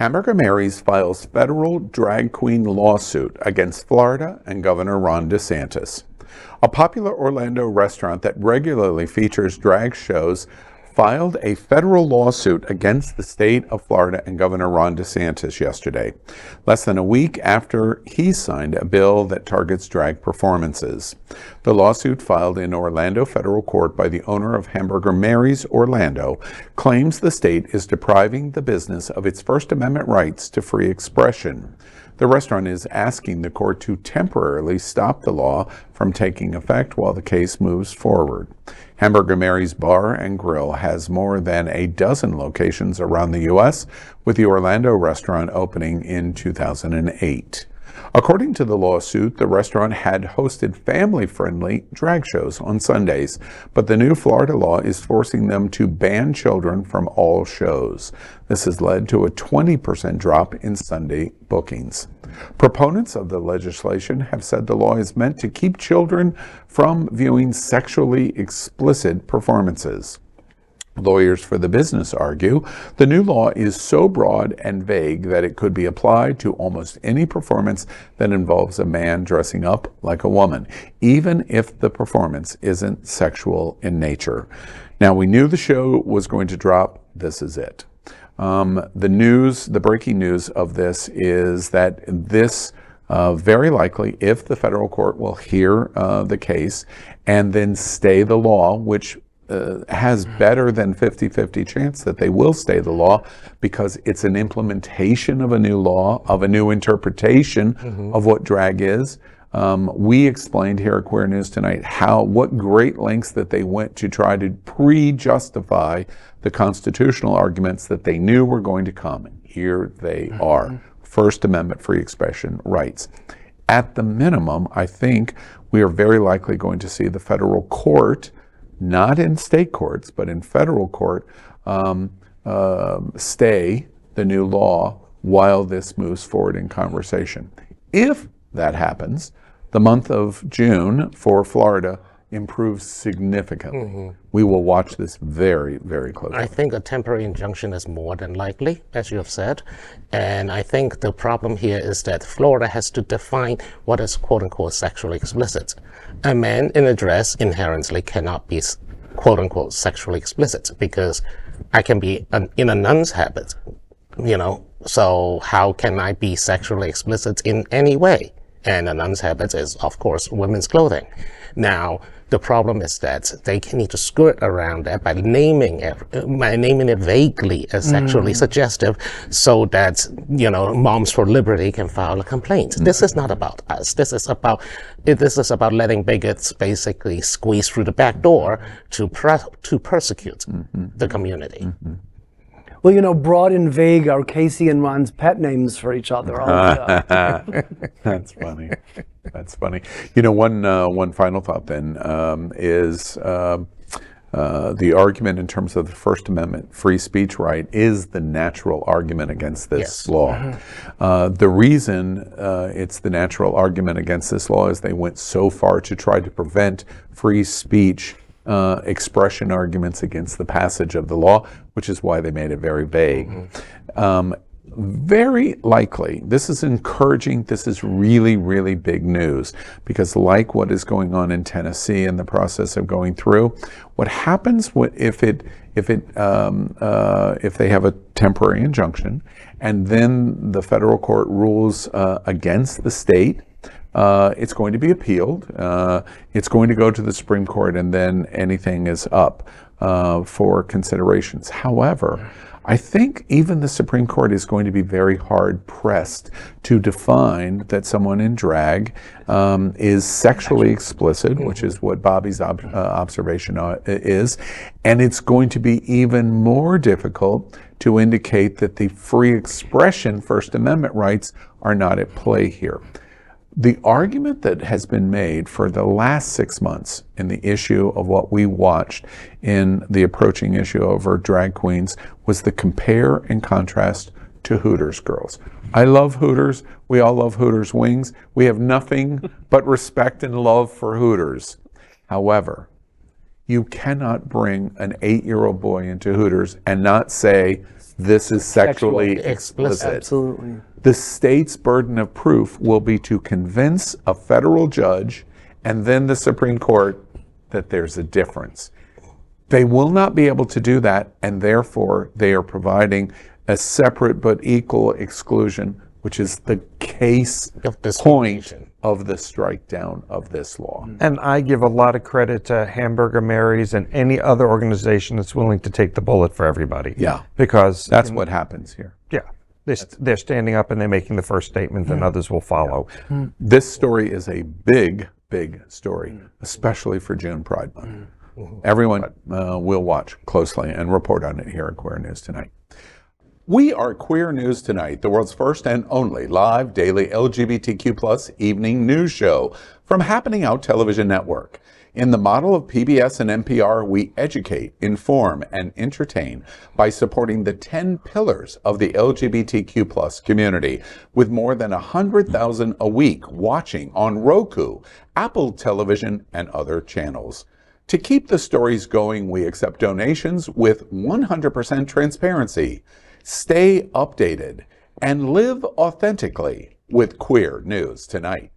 Hamburger Mary's files federal drag queen lawsuit against Florida and Governor Ron DeSantis. A popular Orlando restaurant that regularly features drag shows filed a federal lawsuit against the state of Florida and Governor Ron DeSantis yesterday, less than a week after he signed a bill that targets drag performances. The lawsuit, filed in Orlando federal court by the owner of Hamburger Mary's Orlando, claims the state is depriving the business of its First Amendment rights to free expression. The restaurant is asking the court to temporarily stop the law from taking effect while the case moves forward. Hamburger Mary's Bar and Grille has more than a dozen locations around the U.S., with the Orlando restaurant opening in 2008. According to the lawsuit, the restaurant had hosted family-friendly drag shows on Sundays, but the new Florida law is forcing them to ban children from all shows. This has led to a 20% drop in Sunday bookings. Proponents of the legislation have said the law is meant to keep children from viewing sexually explicit performances. Lawyers for the business argue the new law is so broad and vague that it could be applied to almost any performance that involves a man dressing up like a woman, even if the performance isn't sexual in nature. Now, we knew the show was going to drop. This is it. The breaking news of this is that this very likely, if the federal court will hear the case and then stay the law, which has better than 50-50 chance that they will stay the law, because it's an implementation of a new law, of a new interpretation of what drag is. We explained here at Queer News Tonight what great lengths that they went to try to pre-justify the constitutional arguments that they knew were going to come. Here they are. First Amendment free expression rights. At the minimum, I think we are very likely going to see the federal court, not in state courts, but in federal court, stay the new law while this moves forward in conversation. If that happens, the month of June for Florida improves significantly. We will watch this very, very closely. I think a temporary injunction is more than likely, as you have said. And I think the problem here is that Florida has to define what is quote-unquote sexually explicit. A man in a dress inherently cannot be quote-unquote sexually explicit, because I can be in a nun's habit, so how can I be sexually explicit in any way? And a nun's habit is, of course, women's clothing. Now, the problem is that they need to skirt around that by naming it vaguely as sexually suggestive, so that, Moms for Liberty can file a complaint. This is not about us. This is about letting bigots basically squeeze through the back door to persecute the community. Well, broad and vague are Casey and Ron's pet names for each other. That's funny. That's funny. One final thought then is the argument in terms of the First Amendment free speech right is the natural argument against this law. The reason it's the natural argument against this law is they went so far to try to prevent free speech expression arguments against the passage of the law, which is why they made it very vague. Very likely, this is encouraging. This is really, really big news, because like what is going on in Tennessee in the process of going through, what happens if they have a temporary injunction and then the federal court rules against the state, it's going to be appealed. It's going to go to the Supreme Court, and then anything is up for considerations. However, I think even the Supreme Court is going to be very hard pressed to define that someone in drag is sexually explicit, which is what Bobby's observation is, and it's going to be even more difficult to indicate that the free expression First Amendment rights are not at play here. The argument that has been made for the last 6 months in the issue of what we watched in the approaching issue over drag queens was the compare and contrast to Hooters girls. I love Hooters. We all love Hooters wings. We have nothing but respect and love for Hooters. However, You cannot bring an 8-year-old boy into Hooters and not say, this is sexually explicit. Absolutely. The state's burden of proof will be to convince a federal judge and then the Supreme Court that there's a difference. They will not be able to do that, and therefore they are providing a separate but equal exclusion, which is the case point of the strike down of this law. And I give a lot of credit to Hamburger Mary's and any other organization that's willing to take the bullet for everybody. Yeah. Because that's what happens here. Yeah. They're standing up and they're making the first statement, and others will follow. This story is a big, big story, especially for June Pride Month. Everyone will watch closely and report on it here at Queer News Tonight. We are Queer News Tonight, the world's first and only live daily LGBTQ+ evening news show from Happening Out Television Network. In the model of PBS and NPR, we educate, inform, and entertain by supporting the 10 pillars of the LGBTQ+ community, with more than 100,000 a week watching on Roku, Apple Television, and other channels. To keep the stories going, we accept donations with 100% transparency. Stay updated and live authentically with Queer News Tonight.